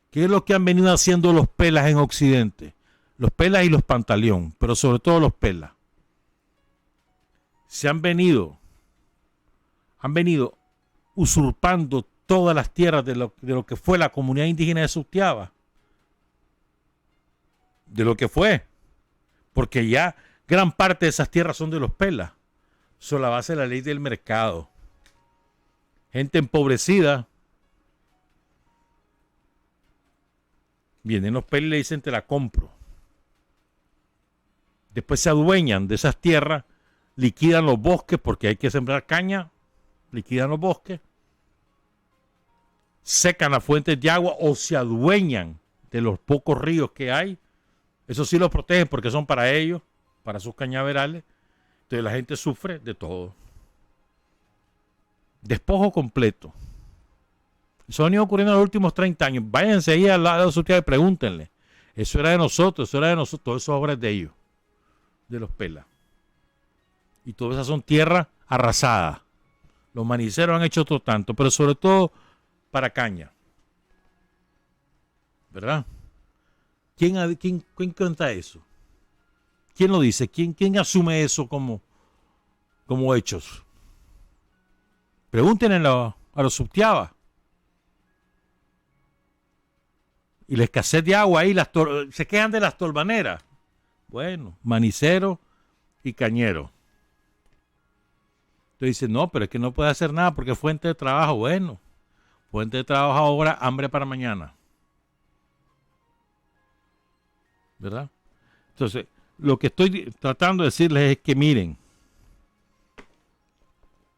¿Qué es lo que han venido haciendo los pelas en Occidente? Los pelas y los pantaleón, pero sobre todo los pelas. Han venido usurpando todas las tierras de lo que fue la comunidad indígena de Sutiaba. De lo que fue, porque ya gran parte de esas tierras son de los pelas, sobre la base de la ley del mercado. Gente empobrecida Vienen los Pela y le dicen te la compro. Después se adueñan de esas tierras, liquidan los bosques porque hay que sembrar caña, liquidan los bosques, secan las fuentes de agua o se adueñan de los pocos ríos que hay. Eso sí los protegen porque son para ellos, para sus cañaverales. Entonces la gente sufre de todo. Despojo completo. Eso ha venido ocurriendo en los últimos 30 años. Váyanse ahí al lado de su tía y pregúntenle. Eso era de nosotros, todo eso obra es de ellos, de los Pela. Y todas esas son tierras arrasadas. Los maniceros han hecho otro tanto, pero sobre todo para caña. ¿Verdad? ¿Quién cuenta eso? ¿Quién lo dice? ¿Quién asume eso como hechos? Pregúntenle a los subtiabas. Y la escasez de agua ahí, se quejan de las tolvaneras. Bueno, manicero y cañero. Entonces dicen, no, pero es que no puede hacer nada porque es fuente de trabajo. Bueno, fuente de trabajo ahora, hambre para mañana. ¿Verdad? Entonces, lo que estoy tratando de decirles es que miren,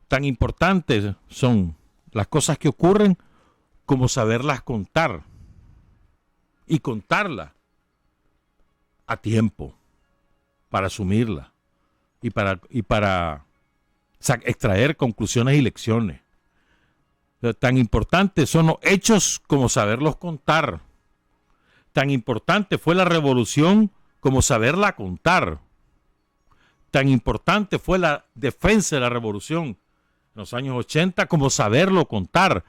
tan importantes son las cosas que ocurren como saberlas contar y contarlas a tiempo para asumirlas y para extraer conclusiones y lecciones. Tan importantes son los hechos como saberlos contar. Tan importante fue la revolución como saberla contar. Tan importante fue la defensa de la revolución en los años 80 como saberlo contar.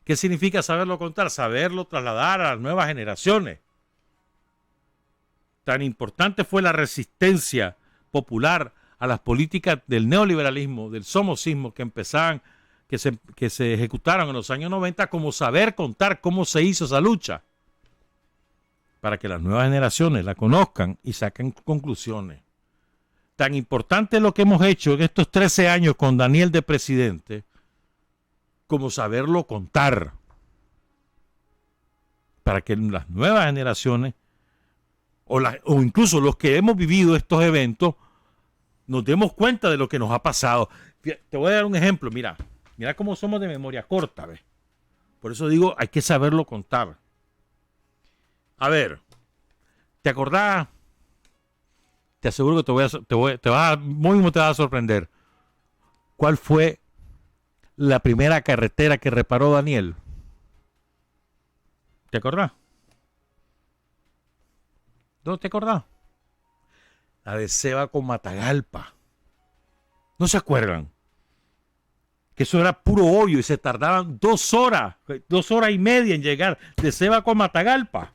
¿Qué significa saberlo contar? Saberlo trasladar a las nuevas generaciones. Tan importante fue la resistencia popular a las políticas del neoliberalismo, del somocismo que empezaban, que se ejecutaron en los años 90, como saber contar cómo se hizo esa lucha, para que las nuevas generaciones la conozcan y saquen conclusiones. Tan importante es lo que hemos hecho en estos 13 años con Daniel de presidente, como saberlo contar, para que las nuevas generaciones o incluso los que hemos vivido estos eventos nos demos cuenta de lo que nos ha pasado. Te voy a dar un ejemplo. Mira cómo somos de memoria corta, ¿ves? Por eso digo, hay que saberlo contar. A ver, ¿te acordás? Te aseguro que te vas a sorprender. ¿Cuál fue la primera carretera que reparó Daniel? ¿Te acordás? ¿Dónde te acordás? La de Ceiba con Matagalpa. ¿No se acuerdan? Que eso era puro hoyo y se tardaban 2 horas, 2 horas y media en llegar de Ceiba con Matagalpa.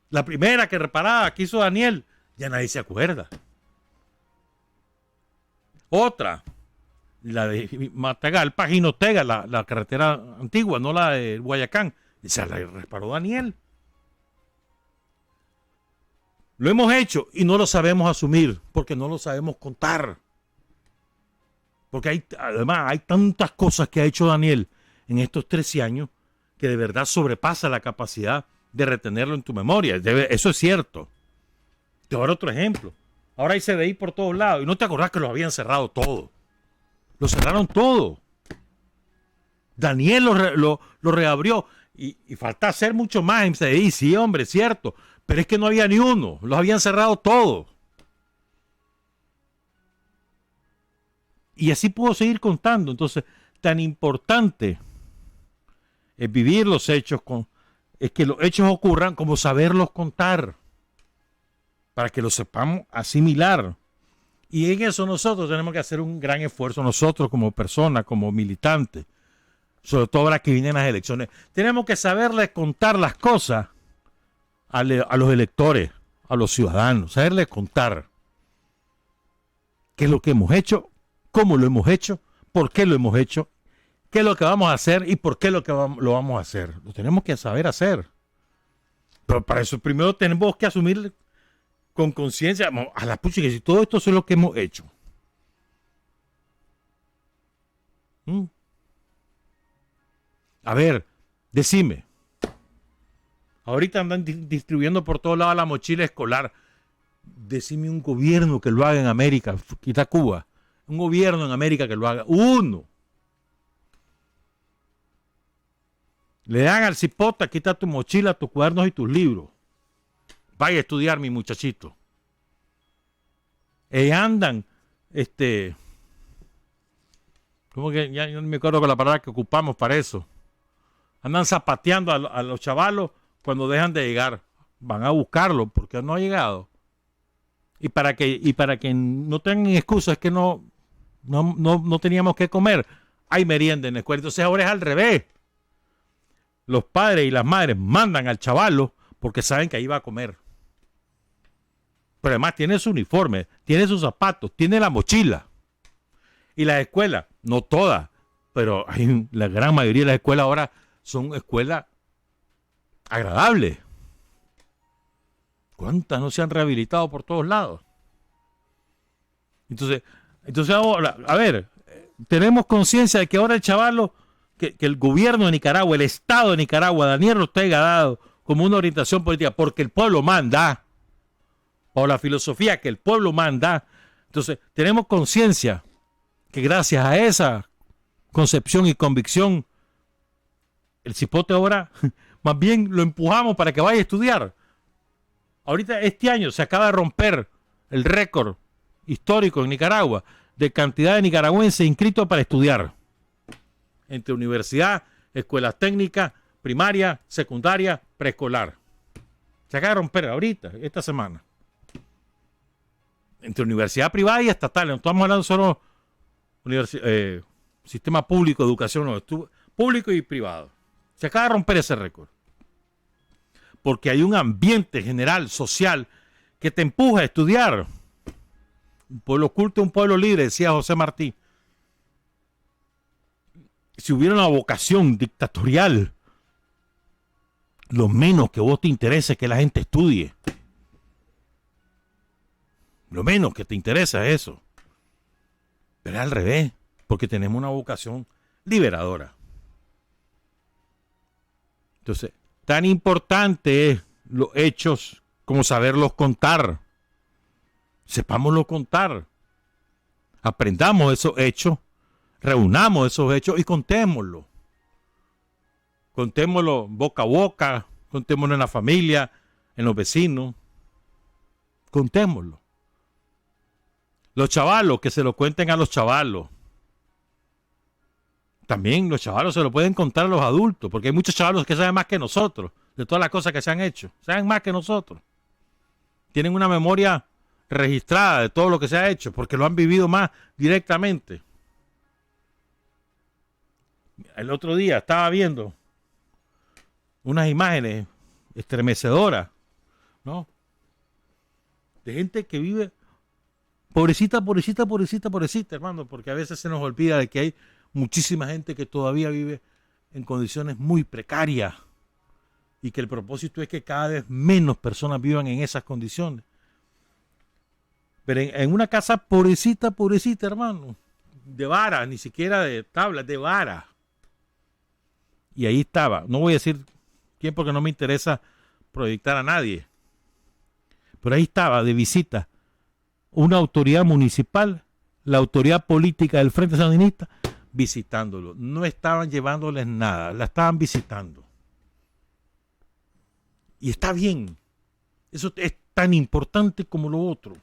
La primera que reparaba, que hizo Daniel, ya nadie se acuerda. Otra, la de Matagalpa, Jinotega, la carretera antigua, no la de Guayacán. Esa la reparó Daniel. Lo hemos hecho y no lo sabemos asumir porque no lo sabemos contar. Porque además hay tantas cosas que ha hecho Daniel en estos 13 años que de verdad sobrepasa la capacidad de retenerlo en tu memoria. Eso es cierto. Te voy a dar otro ejemplo. Ahora hay CDI por todos lados y no te acordás que lo habían cerrado todo. Lo cerraron todo. Daniel lo reabrió y falta hacer mucho más en CDI. Sí, hombre, es cierto. Pero es que no había ni uno. Los habían cerrado todos. Y así puedo seguir contando. Entonces, tan importante es vivir los hechos, es que los hechos ocurran como saberlos contar, para que los sepamos asimilar. Y en eso nosotros tenemos que hacer un gran esfuerzo, nosotros como personas, como militantes, sobre todo ahora que vienen las elecciones. Tenemos que saberles contar las cosas a los electores, a los ciudadanos, saberles contar qué es lo que hemos hecho, cómo lo hemos hecho, por qué lo hemos hecho, qué es lo que vamos a hacer y por qué lo vamos a hacer. Lo tenemos que saber hacer. Pero para eso primero tenemos que asumir con conciencia, a la pucha, que si todo esto es lo que hemos hecho. A ver, decime. Ahorita andan distribuyendo por todos lados la mochila escolar. Decime un gobierno que lo haga en América, quita Cuba. Un gobierno en América que lo haga. Uno. Le dan al cipota, quita tu mochila, tus cuadernos y tus libros. Vaya a estudiar, mi muchachito. Andan, como que ya no me acuerdo con la palabra que ocupamos para eso. Andan zapateando a los chavalos cuando dejan de llegar. Van a buscarlo porque no ha llegado. Y para que no tengan excusa, es que no teníamos que comer. Hay merienda en la escuela. Entonces ahora es al revés. Los padres y las madres mandan al chavalo porque saben que ahí va a comer. Pero además tiene su uniforme, tiene sus zapatos, tiene la mochila. Y las escuelas, no todas, pero la gran mayoría de las escuelas ahora son escuelas agradables. ¿Cuántas no se han rehabilitado por todos lados? Entonces ahora, a ver, tenemos conciencia de que ahora el chavalo, que el gobierno de Nicaragua, el Estado de Nicaragua, Daniel Ortega ha dado como una orientación política, porque el pueblo manda, o la filosofía que el pueblo manda. Entonces, tenemos conciencia que gracias a esa concepción y convicción, el cipote ahora, más bien lo empujamos para que vaya a estudiar. Ahorita, este año, se acaba de romper el récord histórico en Nicaragua de cantidad de nicaragüenses inscritos para estudiar. Entre universidad, escuelas técnicas, primaria, secundaria, preescolar. Se acaba de romper ahorita, esta semana. Entre universidad privada y estatal. No estamos hablando solo sistema público de educación, no, público y privado. Se acaba de romper ese récord. Porque hay un ambiente general, social, que te empuja a estudiar. Un pueblo culto, un pueblo libre, decía José Martí. Si hubiera una vocación dictatorial, lo menos que vos te interesa es que la gente estudie. Lo menos que te interesa es eso. Pero es al revés, porque tenemos una vocación liberadora. Entonces, tan importante es los hechos como saberlos contar. Sepámoslo contar. Aprendamos esos hechos, reunamos esos hechos y contémoslo. Contémoslo boca a boca, contémoslo en la familia, en los vecinos. Contémoslo. Los chavalos, que se lo cuenten a los chavalos. También los chavalos se lo pueden contar a los adultos, porque hay muchos chavalos que saben más que nosotros, de todas las cosas que se han hecho. Saben más que nosotros. Tienen una memoria registrada de todo lo que se ha hecho, porque lo han vivido más directamente. El otro día estaba viendo unas imágenes estremecedoras, ¿no? De gente que vive pobrecita, hermano, porque a veces se nos olvida de que hay muchísima gente que todavía vive en condiciones muy precarias y que el propósito es que cada vez menos personas vivan en esas condiciones. Pero en una casa pobrecita, hermano, de vara, ni siquiera de tablas, de vara. Y ahí estaba, no voy a decir quién porque no me interesa proyectar a nadie, pero ahí estaba de visita una autoridad municipal, la autoridad política del Frente Sandinista, visitándolo. No estaban llevándoles nada, la estaban visitando. Y está bien. Eso es tan importante como lo otro.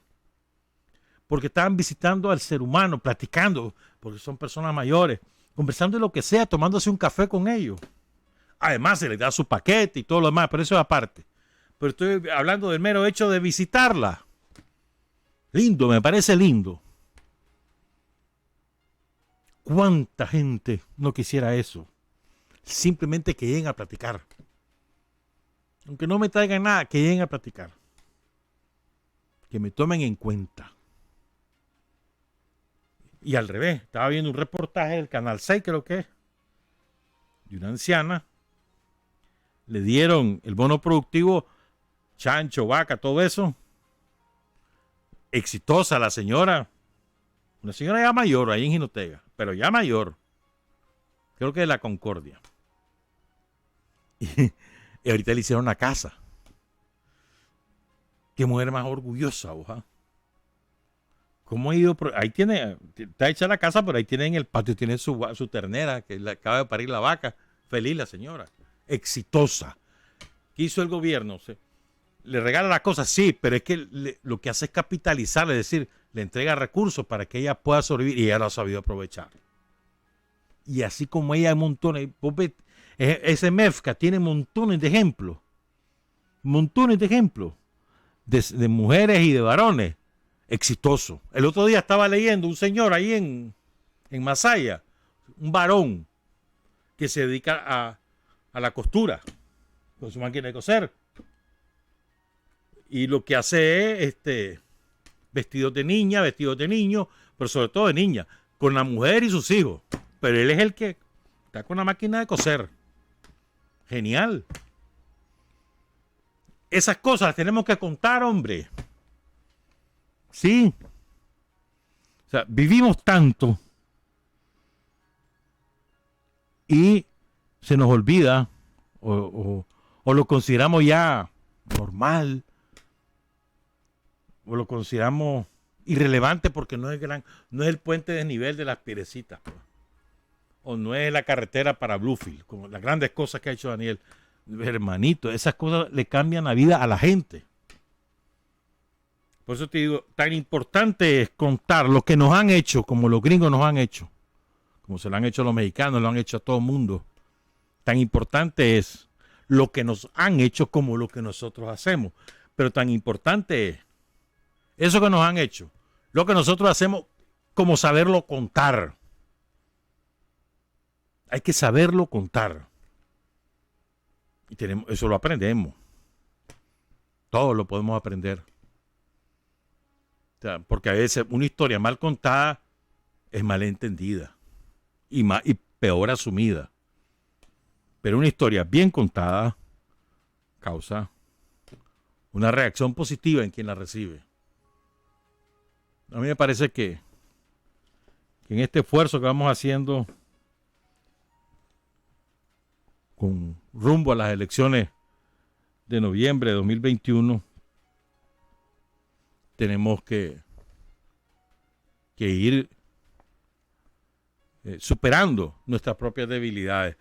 Porque estaban visitando al ser humano, platicando, porque son personas mayores, conversando de lo que sea, tomándose un café con ellos. Además se les da su paquete y todo lo demás, pero eso es aparte. Pero estoy hablando del mero hecho de visitarla. Lindo, me parece lindo. ¿Cuánta gente no quisiera eso? Simplemente que lleguen a platicar. Aunque no me traigan nada, que lleguen a platicar. Que me tomen en cuenta. Y al revés, estaba viendo un reportaje del Canal 6, creo que es, de una anciana. Le dieron el bono productivo, chancho, vaca, todo eso. Exitosa la señora. Una señora ya mayor, ahí en Jinotega, pero ya mayor. Creo que de la Concordia. Y ahorita le hicieron una casa. Qué mujer más orgullosa, oja. ¿Cómo ha ido? Ahí tiene, está hecha la casa, pero ahí tiene en el patio, tiene su ternera, que le acaba de parir la vaca. Feliz la señora. Exitosa. ¿Qué hizo el gobierno? Le regala la cosa, sí, pero es que lo que hace es capitalizar, es decir, le entrega recursos para que ella pueda sobrevivir y ella lo ha sabido aprovechar. Y así como ella hay montones, ese MEFCA tiene montones de ejemplos, de mujeres y de varones exitosos. El otro día estaba leyendo un señor ahí en Masaya, un varón que se dedica a la costura con su máquina de coser. Y lo que hace es vestidos de niña, vestidos de niño, pero sobre todo de niña, con la mujer y sus hijos. Pero él es el que está con la máquina de coser. Genial. Esas cosas las tenemos que contar, hombre. Sí. O sea, vivimos tanto y se nos olvida o lo consideramos ya normal o lo consideramos irrelevante porque no es el puente de desnivel de las Pierecitas, pues. O no es la carretera para Bluefield, como las grandes cosas que ha hecho Daniel. Hermanito, esas cosas le cambian la vida a la gente. Por eso te digo, tan importante es contar lo que nos han hecho, como los gringos nos han hecho, como se lo han hecho a los mexicanos, lo han hecho a todo el mundo. Tan importante es lo que nos han hecho como lo que nosotros hacemos. Pero tan importante es eso que nos han hecho, lo que nosotros hacemos, como saberlo contar. Hay que saberlo contar. Y eso lo aprendemos. Todo lo podemos aprender. O sea, porque a veces una historia mal contada es mal entendida y peor asumida. Pero una historia bien contada causa una reacción positiva en quien la recibe. A mí me parece que en este esfuerzo que vamos haciendo con rumbo a las elecciones de noviembre de 2021, tenemos que ir superando nuestras propias debilidades.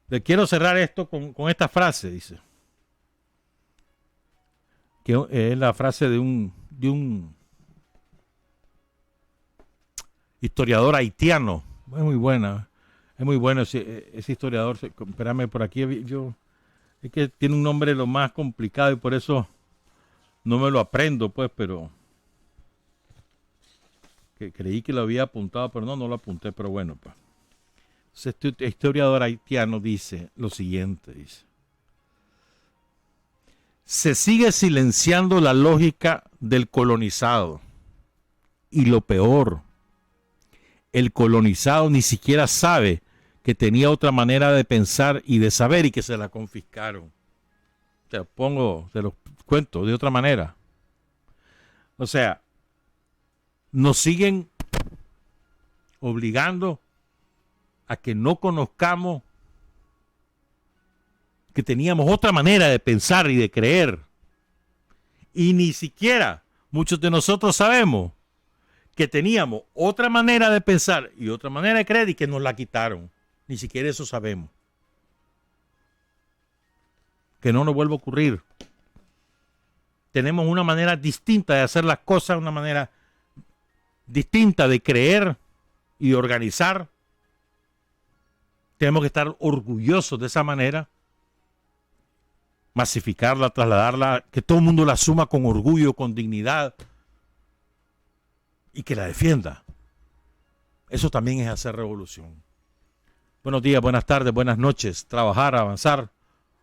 Le quiero cerrar esto con esta frase, dice, que es la frase de un historiador haitiano. Es muy buena. Es muy bueno ese historiador. Espérame, por aquí es que tiene un nombre lo más complicado y por eso no me lo aprendo, pues, pero que creí que lo había apuntado, pero no lo apunté, pero bueno, pues. Este historiador haitiano dice lo siguiente, dice: se sigue silenciando la lógica del colonizado y lo peor, el colonizado ni siquiera sabe que tenía otra manera de pensar y de saber y que se la confiscaron. Te los cuento de otra manera. O sea, nos siguen obligando a que no conozcamos que teníamos otra manera de pensar y de creer. Y ni siquiera muchos de nosotros sabemos que teníamos otra manera de pensar y otra manera de creer y que nos la quitaron. Ni siquiera eso sabemos. Que no nos vuelva a ocurrir. Tenemos una manera distinta de hacer las cosas, una manera distinta de creer y de organizar. Tenemos que estar orgullosos de esa manera. Masificarla, trasladarla, que todo el mundo la asuma con orgullo, con dignidad y que la defienda. Eso también es hacer revolución. Buenos días, buenas tardes, buenas noches. Trabajar, avanzar,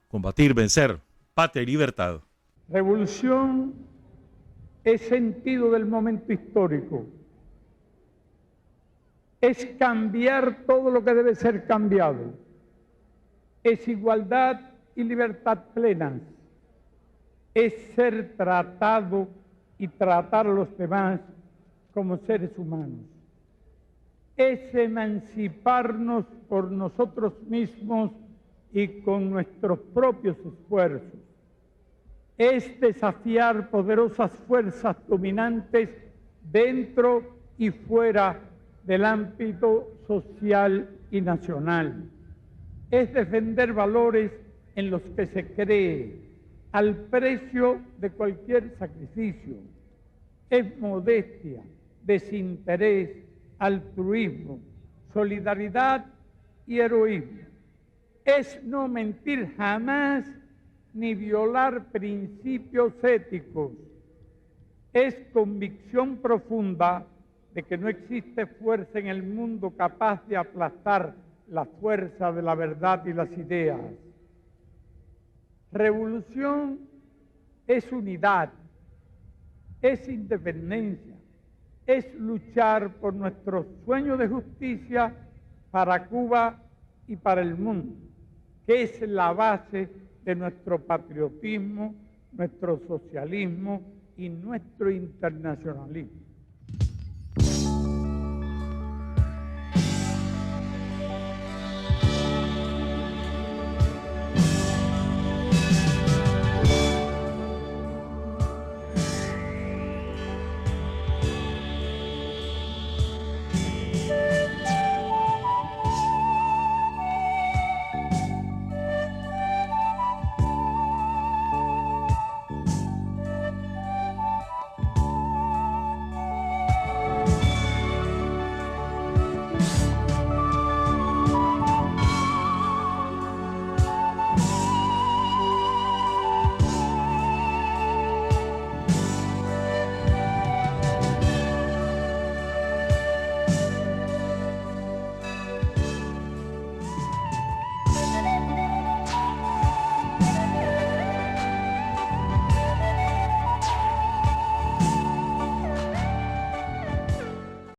combatir, vencer. Patria y libertad. Revolución es sentido del momento histórico. Es cambiar todo lo que debe ser cambiado. Es igualdad y libertad plenas. Es ser tratado y tratar a los demás como seres humanos. Es emanciparnos por nosotros mismos y con nuestros propios esfuerzos. Es desafiar poderosas fuerzas dominantes dentro y fuera del ámbito social y nacional. Es defender valores en los que se cree al precio de cualquier sacrificio. Es modestia, desinterés, altruismo, solidaridad y heroísmo. Es no mentir jamás ni violar principios éticos. Es convicción profunda de que no existe fuerza en el mundo capaz de aplastar la fuerza de la verdad y las ideas. Revolución es unidad, es independencia, es luchar por nuestro sueño de justicia para Cuba y para el mundo, que es la base de nuestro patriotismo, nuestro socialismo y nuestro internacionalismo.